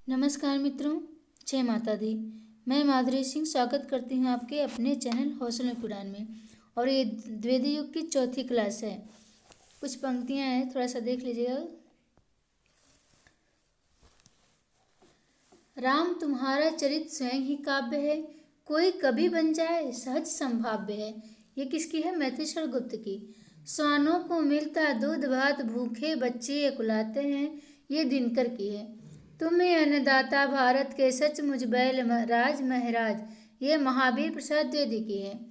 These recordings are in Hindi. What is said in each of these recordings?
नमस्कार मित्रों, जय माता दी। मैं माधुरी सिंह स्वागत करती हूँ आपके अपने चैनल हौसलों की उड़ान में। और ये द्विवेदी युग की चौथी क्लास है। कुछ पंक्तियाँ हैं, थोड़ा सा देख लीजिएगा। राम तुम्हारा चरित स्वयं ही काव्य है, कोई कभी बन जाए सहज संभाव्य है। ये किसकी है? मैथिलीशरण गुप्त की। स्वानों को मिलता दूध भात, भूखे बच्चे ये कुलाते हैं, ये दिनकर की है। तुम्हें अन्नदाता भारत के, सच मुझ बैल राज महराज, ये महावीर प्रसाद द्विवेदी की है।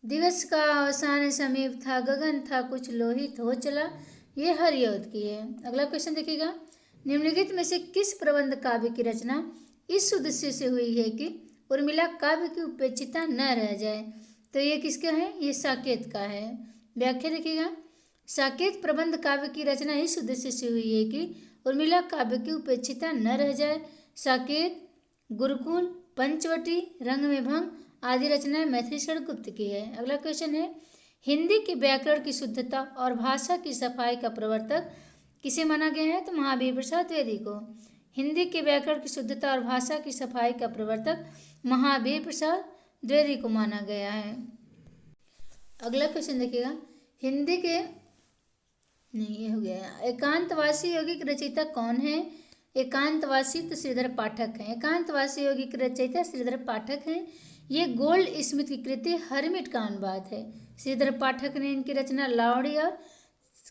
दिवस का अवसान समीप था, गगन था कुछ लोहित हो चला, ये हरिऔध की है। अगला क्वेश्चन देखिएगा। निम्नलिखित में से किस प्रबंध काव्य की रचना इस उद्देश्य से हुई है कि उर्मिला काव्य की उपेक्षिता न रह जाए? तो ये किसका है? ये साकेत का है। व्याख्या देखिएगा। साकेत प्रबंध काव्य की रचना इस उद्देश्य से हुई है कि उर्मिला काव्य की उपेक्षिता न रह जाए। साकेत, गुरुकुल, पंचवटी, रंग में भंग आदि रचनाएं मैथिलीशरण गुप्त की है। अगला क्वेश्चन है, हिंदी के व्याकरण की शुद्धता और भाषा की सफाई का प्रवर्तक किसे माना गया है? तो महावीर प्रसाद द्विवेदी को। हिंदी के व्याकरण की शुद्धता और भाषा की सफाई का प्रवर्तक महावीर प्रसाद द्विवेदी को माना गया है। अगला क्वेश्चन देखिएगा। हिंदी के नहीं, ये हो गया। एकांतवासी यौगिक रचयिता कौन है? एकांतवासी तो श्रीधर पाठक हैं। एकांतवासी यौगिक रचयिता श्रीधर पाठक हैं। ये गोल्ड स्मिथ की कृति हरमिट का अनुवाद है। श्रीधर पाठक ने इनकी रचना लावड़ी और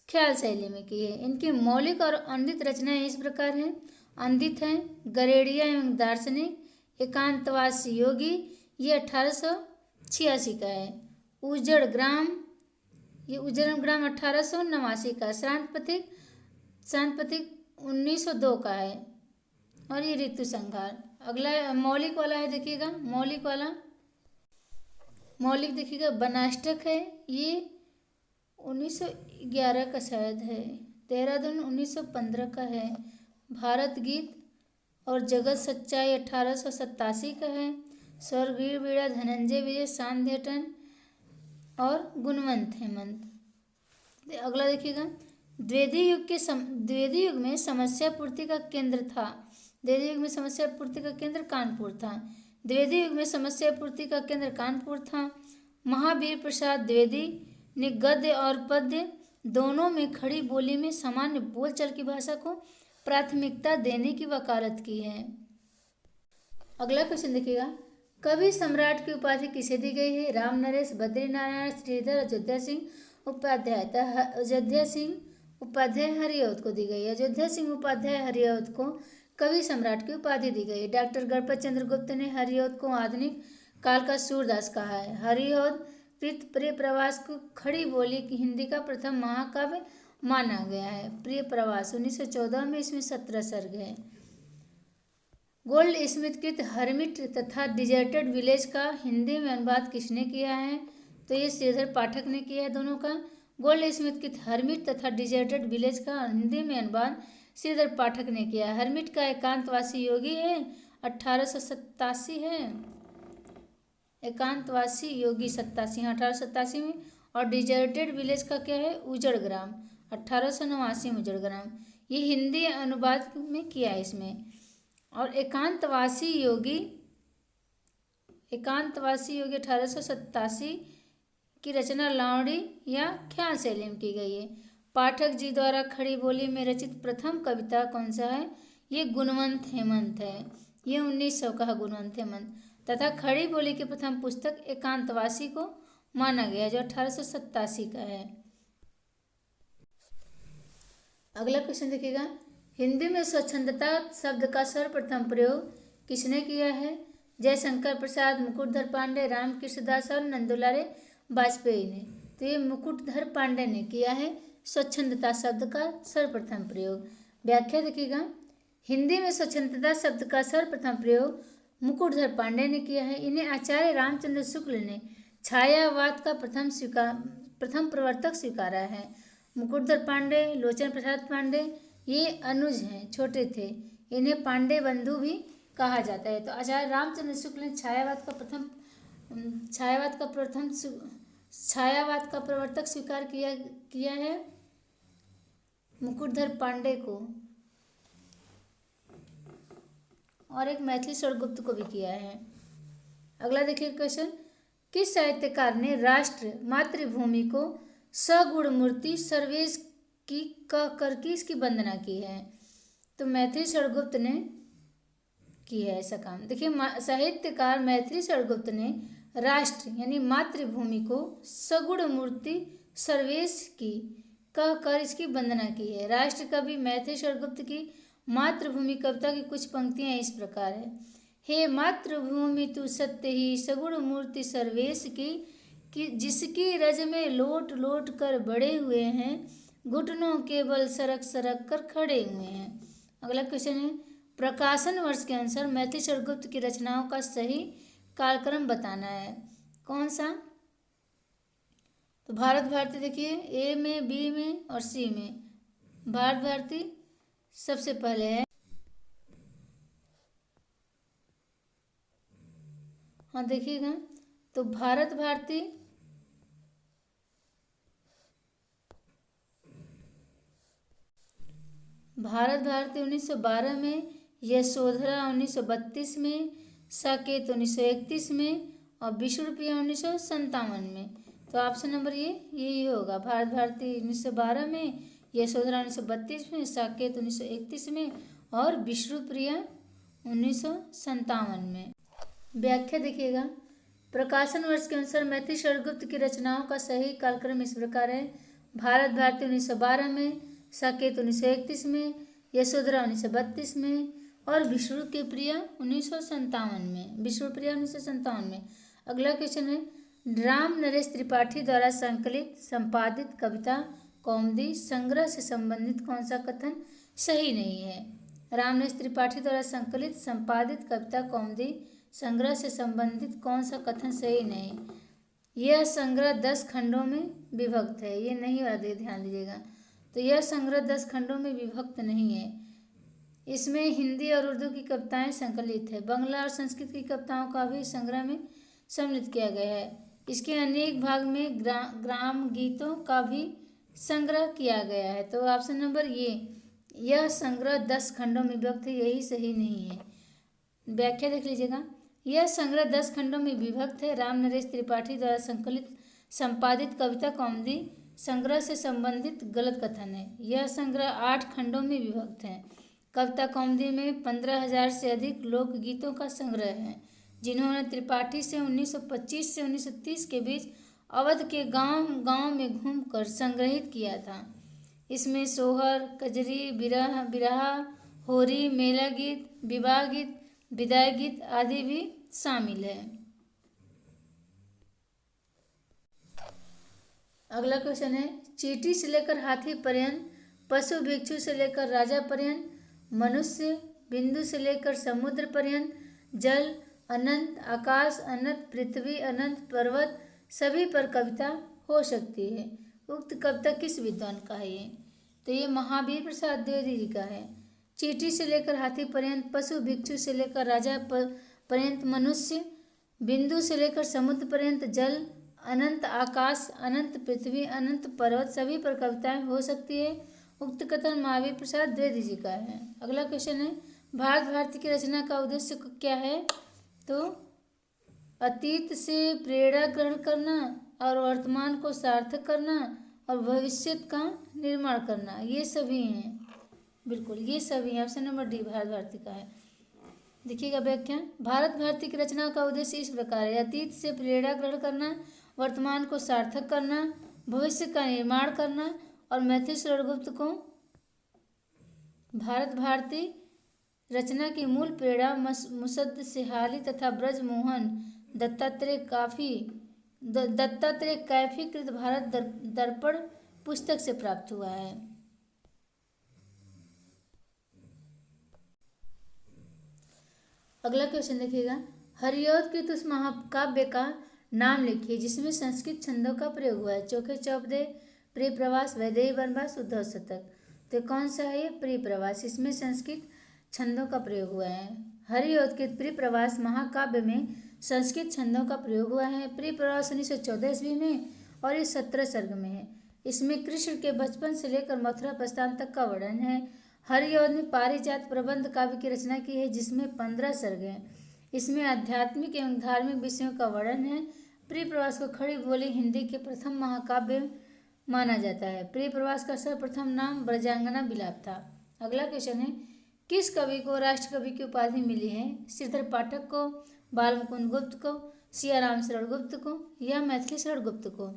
ख्याल शैली में की है। इनकी मौलिक और अंदित रचनाएं इस प्रकार हैं। अंदित हैं गरेड़िया एवं दार्शनिक। एकांतवासी योगी ये 1886 का है। उजड़ ग्राम, ये उजड़ ग्राम 1889 का। शांत प्रतीक 1902 का है। और ये ऋतु संहार। अगला मौलिक वाला है, देखिएगा। मौलिक देखिएगा, बनाष्टक है। ये 1911 का शायद है। देहरादून 1915 का है। भारत गीत और जगत सच्चाई 1887 का है। स्वर्गीय बीड़ा धनंजय विजय सांध्यटन और गुणवंत हेमंत। अगला देखिएगा। द्विवेदी युग में समस्या पूर्ति का केंद्र था। द्विवेदी युग में समस्या पूर्ति का केंद्र कानपुर था। द्विवेदी युग में समस्या पूर्ति का केंद्र कानपुर था। महावीर प्रसाद द्विवेदी ने गद्य और पद्य दोनों में खड़ी बोली में सामान्य बोलचाल की भाषा को प्राथमिकता देने की वकालत की है। अगला क्वेश्चन देखिएगा। कवि सम्राट की उपाधि किसे दी गई है? राम नरेश, बद्री नारायण, श्रीधर, अयोध्या सिंह उपाध्याय। अयोध्या सिंह उपाध्याय हरिऔध को दी गई है। अयोध्या सिंह उपाध्याय हरिऔध को कवि सम्राट की उपाधि दी गई है। डॉक्टर गणपत चंद्र गुप्त ने हरिऔध को आधुनिक काल का सूरदास कहा है। हरिऔध कृत प्रिय प्रवास को खड़ी बोली की हिंदी का प्रथम महाकाव्य माना गया है। प्रिय प्रवास 1914 में, इसमें 17 सर्ग है। गोल्ड स्मिथ कृत हरमिट तथा डिजर्टेड विलेज का हिंदी में अनुवाद किसने किया है? तो ये श्रीधर पाठक ने किया है दोनों का। गोल्ड स्मिथ कृत हरमिट तथा डिजर्टेड विलेज का हिंदी में अनुवाद श्रीधर पाठक ने किया है। हरमिट का एकांतवासी योगी है, 1887 है। एकांतवासी योगी 1887 में। और डिजर्टेड विलेज का क्या है? उजड़ ग्राम 1889 में। उजड़ ग्राम ये हिंदी अनुवाद में किया है इसमें। और एकांतवासी योगी 1887 की रचना लावड़ी या ख्याल शैली में की गई है। पाठक जी द्वारा खड़ी बोली में रचित प्रथम कविता कौन सा है? ये गुणवंत हेमंत है। ये 1900 का है गुणवंत हेमंत। तथा खड़ी बोली की प्रथम पुस्तक एकांतवासी को माना गया, जो 1887 का है। अगला क्वेश्चन देखिएगा। हिंदी में स्वच्छंदता शब्द का सर्वप्रथम प्रयोग किसने किया है? जयशंकर प्रसाद, मुकुटधर पांडे, रामकृष्ण दास और नंदुलारे वाजपेयी ने। तो ये मुकुटधर पांडे ने किया है स्वच्छंदता शब्द का सर्वप्रथम प्रयोग। व्याख्या देखिएगा। हिंदी में स्वच्छंदता शब्द का सर्वप्रथम प्रयोग मुकुटधर पांडे ने किया है। इन्हें आचार्य रामचंद्र शुक्ल ने छायावाद का प्रथम प्रवर्तक स्वीकारा है। मुकुटधर पांडे, लोचन प्रसाद पांडे ये अनुज हैं, छोटे थे। इन्हें पांडे बंधु भी कहा जाता है। तो आचार्य रामचंद्र शुक्ल ने छायावाद का प्रवर्तक स्वीकार किया है मुकुटधर पांडे को। और एक मैथिली स्वर्गगुप्त को भी किया है। अगला देखिए क्वेश्चन, किस साहित्यकार ने राष्ट्र मातृभूमि को सगुण मूर्ति सर्वेश की कह करके इसकी वंदना की है? तो मैथिली स्वर्गगुप्त ने की है ऐसा काम। देखिए साहित्यकार मैथिली स्वर्गगुप्त ने राष्ट्र यानी मातृभूमि को सगुण मूर्ति सर्वेश की कह कर इसकी वंदना की है। राष्ट्र कवि मैथिली स्वर्गगुप्त की मातृभूमि कविता की कुछ पंक्तियां इस प्रकार है। हे मातृभूमि तू सत्य ही सगुण मूर्ति सर्वेश की, कि जिसकी रज में लोट लोट कर बड़े हुए हैं, घुटनों के बल सरक सरक कर खड़े हुए हैं। अगला क्वेश्चन है, प्रकाशन वर्ष के अनुसार मैथिली स्वर्गगुप्त की रचनाओं का सही कालक्रम बताना है। कौन सा? तो भारत भारती देखिए ए में, बी में और सी में। भारत भारती सबसे पहले है। हाँ देखिएगा, तो भारत भारती भारत भारती 1912 में, यशोधरा 1932 में, साकेत 1931 में और विष्णुप्रिया 1957 में। तो ऑप्शन नंबर यही होगा। भारत भारती 1912 में, यशोधरा 1932 में, साकेत 1931 में और विष्णुप्रिया 1957 में। व्याख्या देखिएगा, प्रकाशन वर्ष के अनुसार मैथिली स्वर्गगुप्त की रचनाओं का सही कालक्रम इस प्रकार है। भारत भारती 1912 में, साकेत 1931 में, यशोधरा 1932 में और विष्णुप्रिया 1957 में। विष्णुप्रिया 1957 में। अगला क्वेश्चन है, राम नरेश त्रिपाठी द्वारा संकलित संपादित कविता कौमुदी संग्रह से संबंधित कौन सा कथन सही नहीं है? राम नरेश त्रिपाठी द्वारा संकलित संपादित कविता कौमुदी संग्रह से संबंधित कौन सा कथन सही नहीं? यह संग्रह 10 खंडों में विभक्त है। ये नहीं वाला ध्यान दीजिएगा। तो यह संग्रह 10 खंडों में विभक्त नहीं है। इसमें हिंदी और उर्दू की कविताएं संकलित है। बांग्ला और संस्कृत की कविताओं का भी संग्रह में सम्मिलित किया गया है। इसके अनेक भाग में ग्राम गीतों का भी संग्रह किया गया है। तो ऑप्शन नंबर यह संग्रह 10 खंडों में विभक्त है, यही सही नहीं है। व्याख्या देख लीजिएगा, यह संग्रह 10 खंडों में विभक्त है। राम नरेश त्रिपाठी द्वारा संकलित संपादित कविता कौमुदी संग्रह से संबंधित गलत कथन है। यह संग्रह 8 खंडों में विभक्त है। कविता कौमुदी में 15,000 से अधिक लोकगीतों का संग्रह है, जिन्होंने त्रिपाठी से 1925 से 1930 के बीच अवध के गांव गांव में घूमकर संग्रहित किया था। इसमें सोहर, कजरी, बिरहा, होरी, मेला गीत, विवाह गीत, विदाई गीत आदि भी शामिल है। अगला क्वेश्चन है, चींटी से लेकर हाथी पर्यंत, पशु भिक्षु से लेकर राजा पर्यंत, मनुष्य बिंदु से लेकर समुद्र पर्यंत, जल अनंत, आकाश अनंत, पृथ्वी अनंत, पर्वत सभी पर कविता हो सकती है। उक्त कविता किस विद्वान का है ये? तो ये महावीर प्रसाद द्विवेदी जी का है। चींटी से लेकर हाथी पर्यंत, पशु भिक्षु से लेकर राजा पर्यंत, मनुष्य बिंदु से लेकर समुद्र पर्यंत, जल अनंत, आकाश अनंत, पृथ्वी अनंत, पर्वत सभी पर कविताएं हो सकती है। उक्त कथन महावीर प्रसाद द्विवेदी जी का है। अगला क्वेश्चन है, भारत भारती की रचना का उद्देश्य क्या है? तो अतीत से प्रेरणा ग्रहण करना और वर्तमान को सार्थक करना और भविष्य का निर्माण करना, ये सभी हैं। बिल्कुल ये सभी हैं। Option number D Bharat Bharati का है। देखिएगा व्याख्या, भारत भारती की रचना का उद्देश्य इस प्रकार है। अतीत से प्रेरणा ग्रहण करना, वर्तमान को सार्थक करना, भविष्य का निर्माण करना और मैथिली स्वर्गगुप्त को भारत भारती रचना की मूल प्रेरणा मुसद्द सेहाली तथा ब्रजमोहन दत्तात्रेय कैफी कृत भारत दर्पण पुस्तक से प्राप्त हुआ है। अगला क्वेश्चन देखिएगा, हरिऔध कृत उस महाकाव्य का नाम लिखिए जिसमें संस्कृत छंदों का प्रयोग हुआ है। चोखे चौपदे, प्रिय प्रवास, वैदेही वनवास, उद्धव शतक। तो कौन सा है? प्रिय प्रवास। इसमें संस्कृत छंदों का प्रयोग हुआ है। हरिऔध कृत प्रिय प्रवास महाकाव्य में संस्कृत छंदों का प्रयोग हुआ है। प्रिय प्रवास 1914 ईस्वी में और ये 17 सर्ग में है। इसमें कृष्ण के बचपन से लेकर मथुरा प्रस्थान तक का वर्णन है। हरिऔध ने पारिजात प्रबंध काव्य की रचना की है, जिसमें 15 सर्ग हैं। इसमें आध्यात्मिक एवं धार्मिक विषयों का वर्णन है। प्रिय प्रवास को खड़ी बोली हिंदी के प्रथम महाकाव्य माना जाता है। प्रिय प्रवास का सर्वप्रथम नाम ब्रजांगना विलाप था। अगला क्वेश्चन है, किस कवि को राष्ट्र कवि की उपाधि मिली है? श्रीधर पाठक को, बालमुकुंद गुप्त को, सियाराम शरण गुप्त को या मैथिली शरण गुप्त को?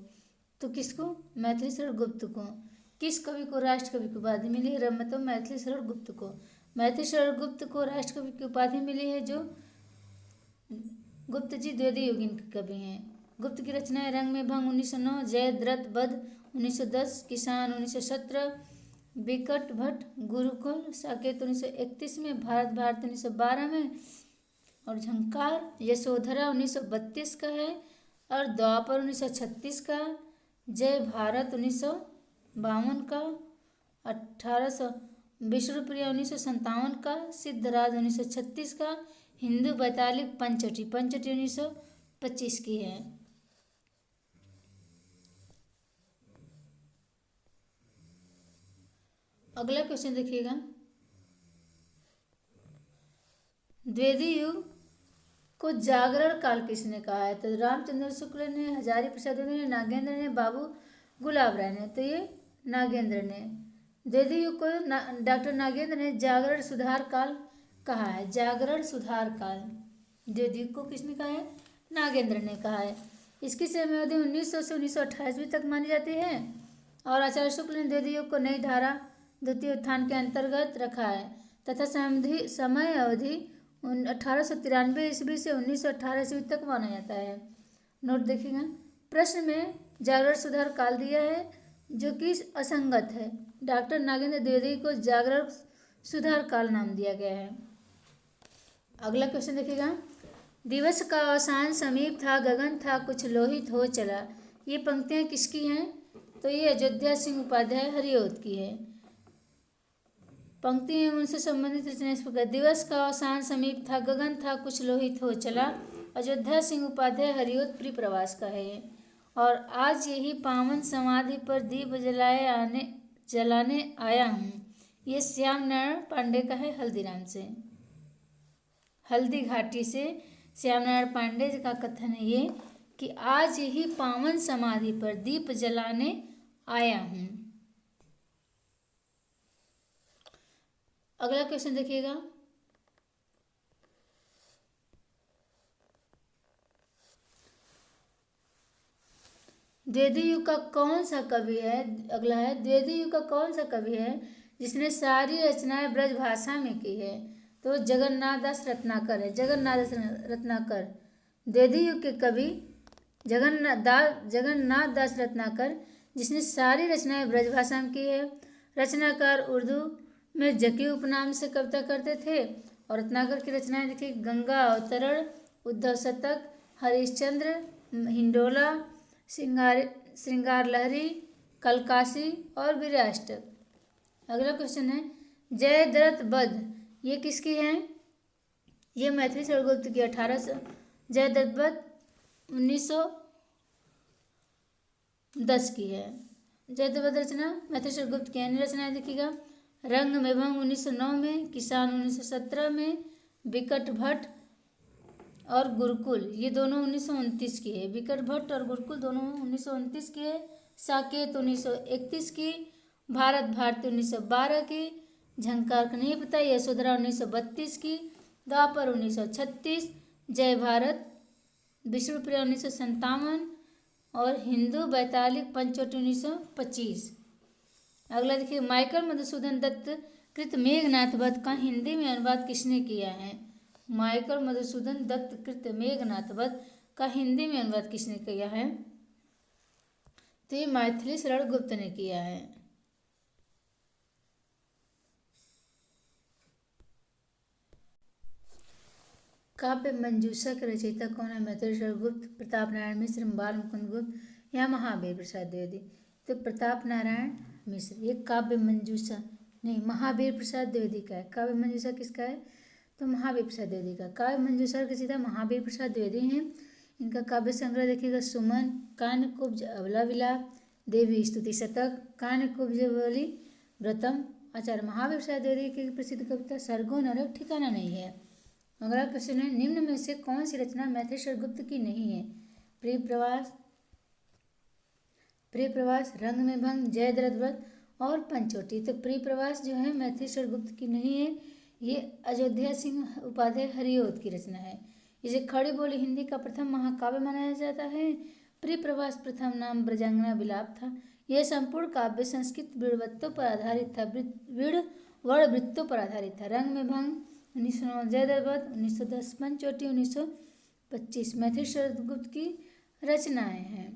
तो किसको? मैथिली शरण गुप्त को। किस कवि को राष्ट्र कवि की उपाधि मिली है? मतलब मैथिली शरण गुप्त को। मैथिली शरण गुप्त को राष्ट्र कवि की उपाधि मिली है, जो गुप्त जी द्विवेदी युगीन कवि हैं। गुप्त की रचनाएं रंग में भंग 1909, जयद्रथ वध 1910, किसान 1917, बिकट भट्ट गुरुकुल, साकेत 1931 में, भारत भारती 1912 में और झंकार यशोधरा 1932 का है और द्वापर 1936 का, जय भारत 1952 का, 1800 विष्णुप्रिया 1957 का, सिद्धराज 1936 का, हिंदू वैतालिक पंचवटी 1925 की है। अगला क्वेश्चन देखिएगा, द्विवेदी युग को जागरण काल किसने कहा है? तो रामचंद्र शुक्ल ने, हजारी प्रसाद द्विवेदी ने, नागेंद्र ने, बाबू गुलाब राय ने। तो ये नागेंद्र ने। द्विवेदी युग को डॉक्टर नागेंद्र ने जागरण सुधार काल कहा है। जागरण सुधार काल द्विवेदी युग को किसने कहा है? नागेंद्र ने कहा है। इसकी समयावधि 1900 से 1928 तक मानी जाती है और आचार्य शुक्ल ने द्विवेदी युग को नई धारा द्वितीय उत्थान के अंतर्गत रखा है तथा समय अवधि 1893 ईस्वी से 1918 ईस्वी तक माना जाता है। नोट देखिएगा, प्रश्न में जागरण सुधार काल दिया है जो कि असंगत है। डॉक्टर नागेंद्र द्विवेदी को जागरण सुधार काल नाम दिया गया है। अगला क्वेश्चन देखिएगा, दिवस का अवसान समीप था, गगन था कुछ लोहित हो चला। ये पंक्तियाँ किसकी हैं? तो ये अयोध्या सिंह उपाध्याय हरिऔध की है। पंक्ति में उनसे संबंधित रचना इस प्रकार, दिवस का अवसान समीप था, गगन था कुछ लोहित हो चला। अयोध्या सिंह उपाध्याय हरिऔध प्रिय प्रवास का है ये। और आज यही पावन समाधि पर दीप जलाने आया हूँ, ये श्याम नारायण पांडे का है, हल्दीराम से, हल्दी घाटी से श्याम नारायण पांडे का कथन है ये कि आज यही पावन समाधि पर दीप जलाने आया हूँ। अगला क्वेश्चन देखिएगा, द्विवेदी युग का कौन सा कवि है? अगला है, द्विवेदी युग का कौन सा कवि है जिसने सारी रचनाएं ब्रज भाषा में की है? तो जगन्नाथ दास रत्नाकर है। जगन्नाथ दास रत्नाकर द्विवेदी युग के कवि जगन्नाथ दास रत्नाकर, जिसने सारी रचनाएं ब्रज भाषा में की है। रचनाकार उर्दू में जकी उपनाम से कविता करते थे और रत्नाकर की रचनाएं देखिए, गंगा अवतरण, उद्धव शतक, हरिश्चंद्र, हिंडोला, श्रृंगार लहरी, कलकासी और वीराष्टक। अगला क्वेश्चन है, जयद्रथ वध, ये किसकी है? ये मैथिली शरण गुप्त की 1800। जयद्रथ वध 1910 की है। जयद्रथ वध रचना मैथिली शरण गुप्त की अन्य रचनाएं देखिएगा, रंग में भंग 1909 में, किसान 1917 में, बिकट भट्ट और गुरुकुल ये दोनों 1929 की है। बिकट भट्ट और गुरुकुल दोनों 1929 की है। साकेत 1931 की, भारत भारती 1912 की, झंकार का नहीं पता, यशोधरा 1932 की, द्वापर 1936, जय भारत विष्णुप्रिया 1957 और हिंदू वैतालिक पंचवटी 1925। अगला देखिए, माइकल मधुसूदन दत्त कृत मेघनाथ वध का हिंदी में अनुवाद किसने किया है? माइकल मधुसूदन दत्त कृत मेघनाथ वध का हिंदी में अनुवाद किसने किया है? तो ये मैथिली शरण गुप्त ने किया है। काव्य मंजूषा के रचयिता कौन है? मैथिली शरण गुप्त, प्रताप नारायण मिश्र, बालमुकुंद गुप्त या महावीर प्रसाद द्विवेदी? तो प्रताप नारायण मिश्र। ये काव्य मंजूषा नहीं, महावीर प्रसाद द्विवेदी का है। काव्य मंजूषा किसका है? तो महावीर प्रसाद द्विवेदी का। काव्य मंजूषा के रचयिता महावीर प्रसाद द्विवेदी हैं। इनका काव्य संग्रह देखिएगा, सुमन, कान्यकुब्ज, अबला विलाप, देवी स्तुति शतक, कान्यकुब्ज व्रतम, आचार्य महावीर प्रसाद द्विवेदी की प्रसिद्ध कविता सर्गो नरक ठिकाना नहीं है। अगला क्वेश्चन है, निम्न में से कौन सी रचना मैथिली गुप्त की नहीं है? प्रिय प्रवास, रंग में भंग, जयद्रथ व्रत और पंचवटी। तो प्रिय प्रवास जो है मैथिली गुप्त की नहीं है, ये अयोध्या सिंह उपाध्याय हरिऔध की रचना है। इसे खड़ी बोली हिंदी का प्रथम महाकाव्य माना जाता है। प्रिय प्रवास प्रथम नाम ब्रजांगना विलाप था। यह संपूर्ण काव्य संस्कृत विड़वत्तों पर आधारित था, वृत्तों पर आधारित था। रंग में भंग 1909, जयद्रथ व्रत 1910, पंचवटी 1925 मैथिली गुप्त की रचनाएं हैं।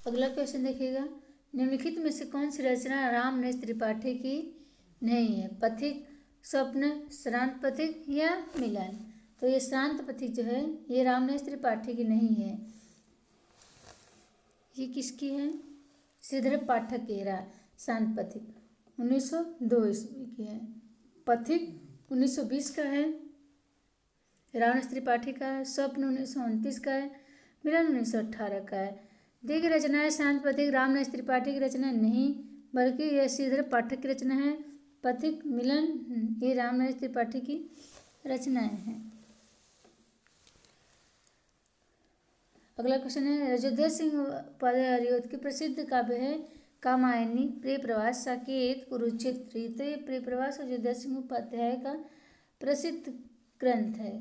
अगला क्वेश्चन देखिएगा, निम्नलिखित में से कौन सी रचना रामनेश त्रिपाठी की नहीं है? पथिक, स्वप्न, श्रांत पथिक या मिलन। तो ये श्रांत पथिक जो है ये रामनेश त्रिपाठी की नहीं है। ये किसकी है? श्रीधर पाठक की है। श्रांत पथिक 1902 ईस्वी की है। पथिक 1920 का है, रामनेश त्रिपाठी का है। स्वप्न 1929 का है, मिलन 1918 का है। दी गई रचनाएं शांत पथिक रामनेश त्रिपाठी की रचना नहीं, बल्कि यह श्रीधर पाठक की रचना है। पथिक, मिलन ये रामनेश त्रिपाठी की रचनाएं हैं। अगला क्वेश्चन है, अयोध्या सिंह उपाध्याय हरिऔध की प्रसिद्ध काव्य है कामायनी, प्रिय प्रवास, साकेत, कुरुक्षेत्र। तो ये प्रिय प्रवास अयोध्या सिंह उपाध्याय का प्रसिद्ध ग्रंथ है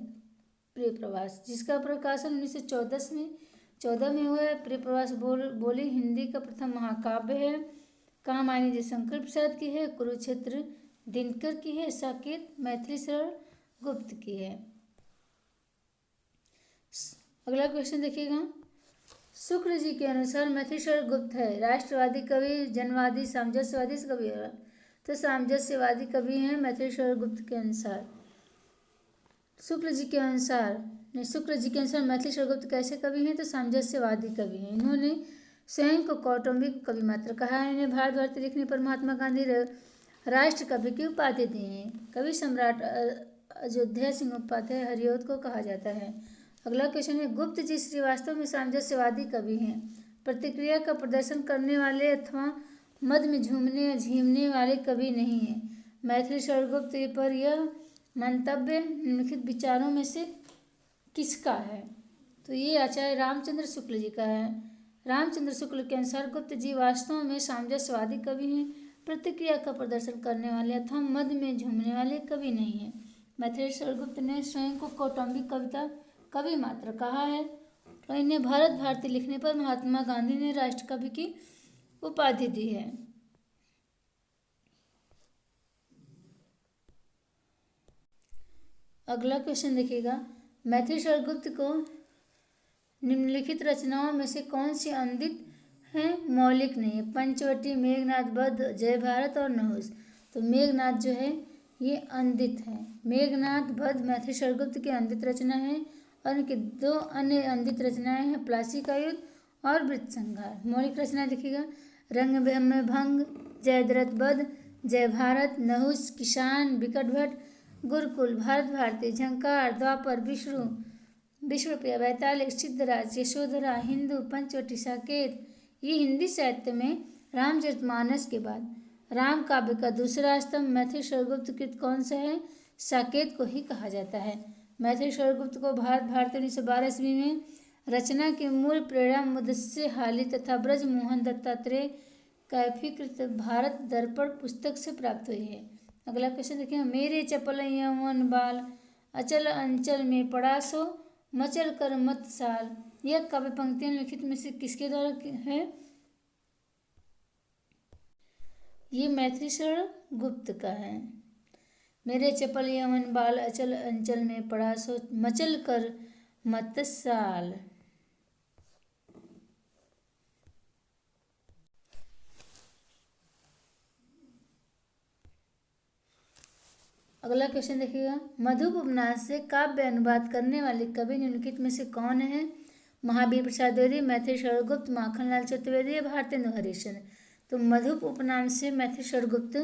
प्रिय प्रवास, जिसका प्रकाशन 1914 में हुआ है। प्रिय प्रवास बोली हिंदी का प्रथम महाकाव्य है। कामायनी जी शंकर प्रसाद की है, कुरुक्षेत्र दिनकर की है, साकेत मैथिली शरण गुप्त की है। अगला क्वेश्चन देखिएगा, शुक्र जी के अनुसार मैथिली शरण गुप्त है राष्ट्रवादी कवि, जनवादी, सामंजस्यवादी कवि है। तो सामंजस्यवादी कवि हैं मैथिली शरण गुप्त के अनुसार। शुक्र जी के अनुसार मैथिली शरण गुप्त कैसे कवि हैं? तो सामंजस्यवादी कवि हैं। इन्होंने स्वयं को कौटुंबिक कवि मात्र कहा है। इन्हें भारत भारती लिखने पर महात्मा गांधी राष्ट्र कवि की उपाधि दी है। कवि सम्राट अयोध्या सिंह उपाध्याय हरिऔध को कहा जाता है। अगला क्वेश्चन है, गुप्त जी श्रीवास्तव में सामंजस्यवादी कवि हैं। प्रतिक्रिया का प्रदर्शन करने वाले अथवा मद में झूमने या झीमने वाले कवि नहीं हैं। मैथिली शरण गुप्त पर यह मंतव्य निम्नलिखित विचारों में से किसका है? तो ये आचार्य रामचंद्र शुक्ल जी का है। रामचंद्र शुक्ल के अनुसार गुप्त जी वास्तव में सामंजस्यवादी कवि हैं। प्रतिक्रिया का प्रदर्शन करने वाले अथवा मद में झूमने वाले कवि नहीं हैं। मैथिली शरण गुप्त ने स्वयं को कौटुंबिक कवि मात्र कहा है और इन्हें भारत भारती लिखने पर महात्मा गांधी ने राष्ट्र कवि की उपाधि दी है। अगला क्वेश्चन देखिएगा, मैथिली शरण गुप्त को निम्नलिखित रचनाओं में से कौन सी अनूदित है, मौलिक नहीं है? पंचवटी, मेघनाद वध, जय भारत और नहुष। तो मेघनाद जो है ये अनूदित है। मेघनाद वध मैथिली शरण गुप्त की अनूदित रचना है और उनकी दो अन्य अनूदित रचनाएं हैं प्लासी का युद्ध और वृत्तसंहार। मौलिक रचना देखिएगा, रंग में भंग, जयद्रथ वध, जय भारत, नहुष, किसान, विकट भट्ट, गुरुकुल, भारत भारती, झंकार, द्वापर, विश्वप्रिया, वैतालिक, सिद्धराज, यशोधरा, हिंदू, पंचवटी, साकेत। ये हिंदी साहित्य में रामचरितमानस के बाद राम काव्य का दूसरा स्तंभ मैथिली शरण गुप्त कृत कौन सा है? साकेत को ही कहा जाता है। मैथिली शरण गुप्त को भारत भारती 1912 ईस्वी में रचना की मूल प्रेरणा मुदस्से हाली तथा ब्रज मोहन दत्तात्रेय कैफीकृत भारत दर्पण पुस्तक से प्राप्त हुई है। अगला क्वेश्चन देखिए, मेरे चपल यौवन बाल अचल अंचल में पड़ा सो मचल कर मत साल। यह काव्य पंक्तियां लिखित में से किसके द्वारा है? ये मैथिली शरण गुप्त का है। मेरे चपल यौवन बाल अचल अंचल में पड़ा सो मचल कर मत साल। अगला क्वेश्चन देखिएगा, मधुप उपन्यास से काव्य अनुवाद करने वाले कवि निम्नलिखित में से कौन है? महावीर प्रसाद द्विवेदी, मैथिली शरण गुप्त, माखनलाल चतुर्वेदी या भारतेंदु हरिश्चंद्र। तो मधुप उपन्यास से मैथिली शरण गुप्त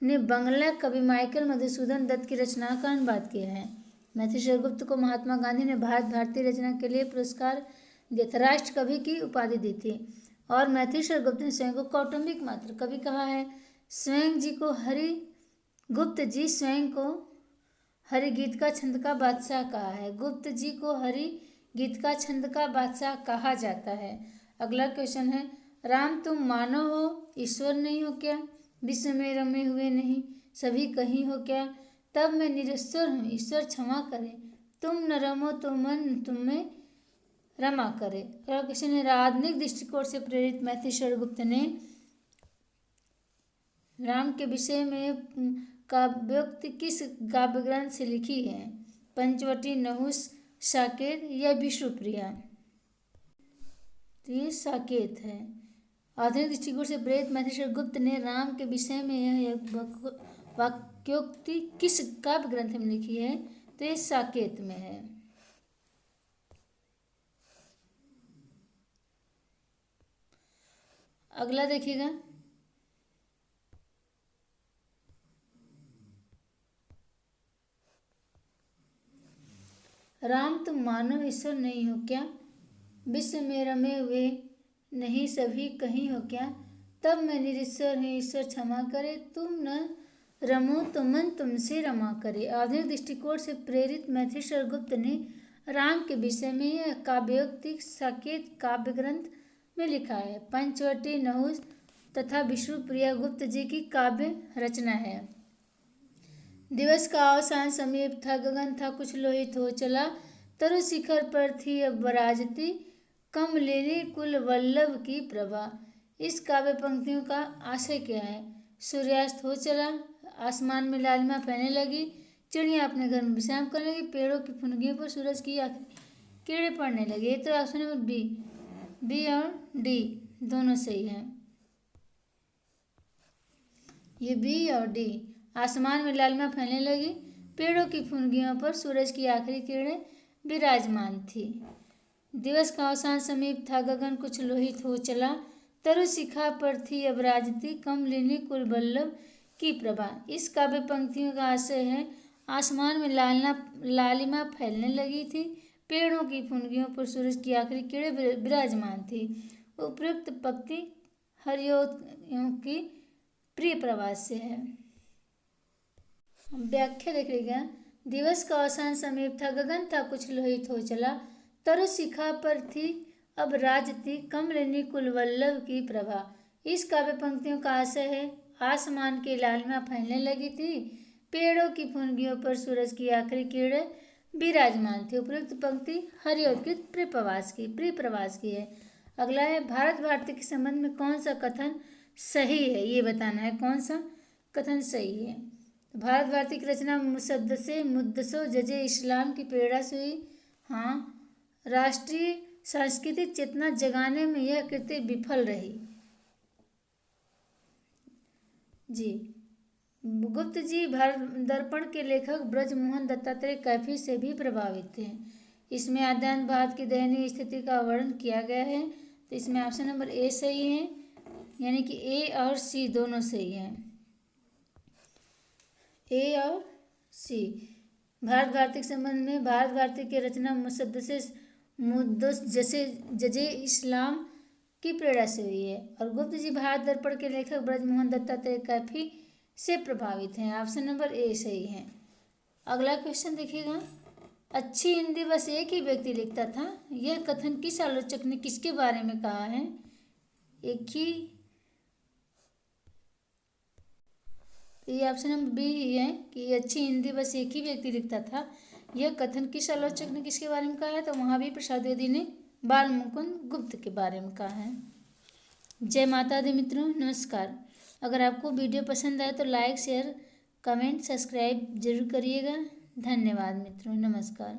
ने बंगला कवि माइकल मधुसूदन दत्त की रचना का अनुवाद किया है। मैथिली शरण गुप्त को महात्मा गांधी ने भारत भारती रचना के लिए पुरस्कार दिया था, राष्ट्र कवि की उपाधि दी थी और मैथिलीशर गुप्त ने स्वयं को कौटुंबिक मात्र कवि कहा है। स्वयं जी को गुप्त जी स्वयं को हरि गीत का छंद का बादशाह कहा है। गुप्त जी को हरि गीत का छंद का बादशाह कहा जाता है। अगला क्वेश्चन है, राम तुम मानव हो, ईश्वर नहीं हो क्या? विश्व में रमे हुए नहीं सभी कहीं हो क्या? तब मैं निरस्वर हूँ, ईश्वर क्षमा करे। तुम न रमो तो मन तुम में रमा करे। अगला क्वेश्चन है, आधुनिक दृष्टिकोण से प्रेरित मैथिलीशर गुप्त ने राम के विषय में काव्योक्ति किस काव्य ग्रंथ से लिखी है? पंचवटी, नहुस, साकेत या विष्णुप्रिया? तो ये साकेत है। आधुनिक दृष्टिकोण से प्रेरित मैथिलीशर गुप्त ने राम के विषय में यह वाक्योक्ति किस काव्य ग्रंथ में लिखी है? तो ये साकेत में है। अगला देखिएगा, राम तुम मानो ईश्वर नहीं हो क्या? विश्व में रमे हुए नहीं सभी कहीं हो क्या? तब मैं निरीश्वर हूँ, ईश्वर क्षमा करे। तुम न रमो तो मन तुमसे रमा करे। आधुनिक दृष्टिकोण से प्रेरित मैथिलीशर गुप्त ने राम के विषय में यह काव्योक्ति साकेत काव्य ग्रंथ में लिखा है। पंचवटी, नहुस तथा विष्णुप्रिया गुप्त जी की काव्य रचना है। दिवस का अवसान समीप था, गगन था कुछ लोहित हो चला, तरु शिखर पर थी अब विराजती कमलिनी कुल वल्लभ की प्रभा। इस काव्य पंक्तियों का आशय क्या है? सूर्यास्त हो चला, आसमान में लालिमा फैलने लगी, चिड़िया अपने घर में विश्राम करने लगी, पेड़ों की फुनगियों पर सूरज की किरणें पड़ने लगी। ये तो ऑप्शन नंबर बी और डी दोनों सही हैं। ये बी और डी, आसमान में लालिमा फैलने लगी, पेड़ों की फुनगियों पर सूरज की आखिरी किरणें विराजमान थी। दिवस का अवसान समीप था, गगन कुछ लोहित हो चला, तरु शिखा पर थी अब राजती कमलिनी कुल वल्लभ की प्रभा। इस काव्य पंक्तियों का आशय है, आसमान में लालिमा फैलने लगी थी, पेड़ों की फुनगियों पर सूरज की आखिरी किरणें विराजमान थी। उपयुक्त पंक्ति हरियों की प्रिय प्रवास से है। व्याख्या देखिएगा, दिवस का अवसान समीप था, गगन था कुछ लोहित हो चला, तरु शिखा पर थी अब राजती कमलिनी कुल वल्लभ की प्रभा। इस काव्य पंक्तियों का आशय है, आसमान की लालिमा फैलने लगी थी, पेड़ों की फुनगियों पर सूरज की आखिरी किरणें विराजमान थी। उपयुक्त पंक्ति हरियोत्कृत प्रिय प्रवास की है। अगला है, भारत भारती के संबंध में कौन सा कथन सही है? ये बताना है कौन सा कथन सही है। भारत भारती की रचना मुद्दसो जजे इस्लाम की प्रेरणा से हुई। हाँ, राष्ट्रीय सांस्कृतिक चेतना जगाने में यह कृति विफल रही। जी, गुप्त जी भारत दर्पण के लेखक ब्रजमोहन दत्तात्रेय कैफी से भी प्रभावित थे। इसमें आद्यांत भारत की दयनीय स्थिति का वर्णन किया गया है। तो इसमें ऑप्शन नंबर ए सही है, यानी कि ए और सी दोनों सही हैं। ए और सी। भारत भारती के संबंध में भारत भारती की रचना जजे इस्लाम की प्रेरणा से हुई है और गुप्त जी भारत दर्पण के लेखक ब्रजमोहन दत्तात्रेय कैफी से प्रभावित हैं। ऑप्शन नंबर ए सही है। अगला क्वेश्चन देखिएगा, अच्छी हिंदी बस एक ही व्यक्ति लिखता था, यह कथन किस आलोचक ने किसके बारे में कहा है? एक ही, तो ये ऑप्शन नंबर बी ही है कि अच्छी हिंदी बस एक ही व्यक्ति लिखता था, यह कथन किस आलोचक ने किसके बारे में कहा है? तो महावीर प्रसाद द्विवेदी ने बाल मुकुंद गुप्त के बारे में कहा है। जय माता दी मित्रों, नमस्कार। अगर आपको वीडियो पसंद आए तो लाइक, शेयर, कमेंट, सब्सक्राइब जरूर करिएगा। धन्यवाद मित्रों, नमस्कार।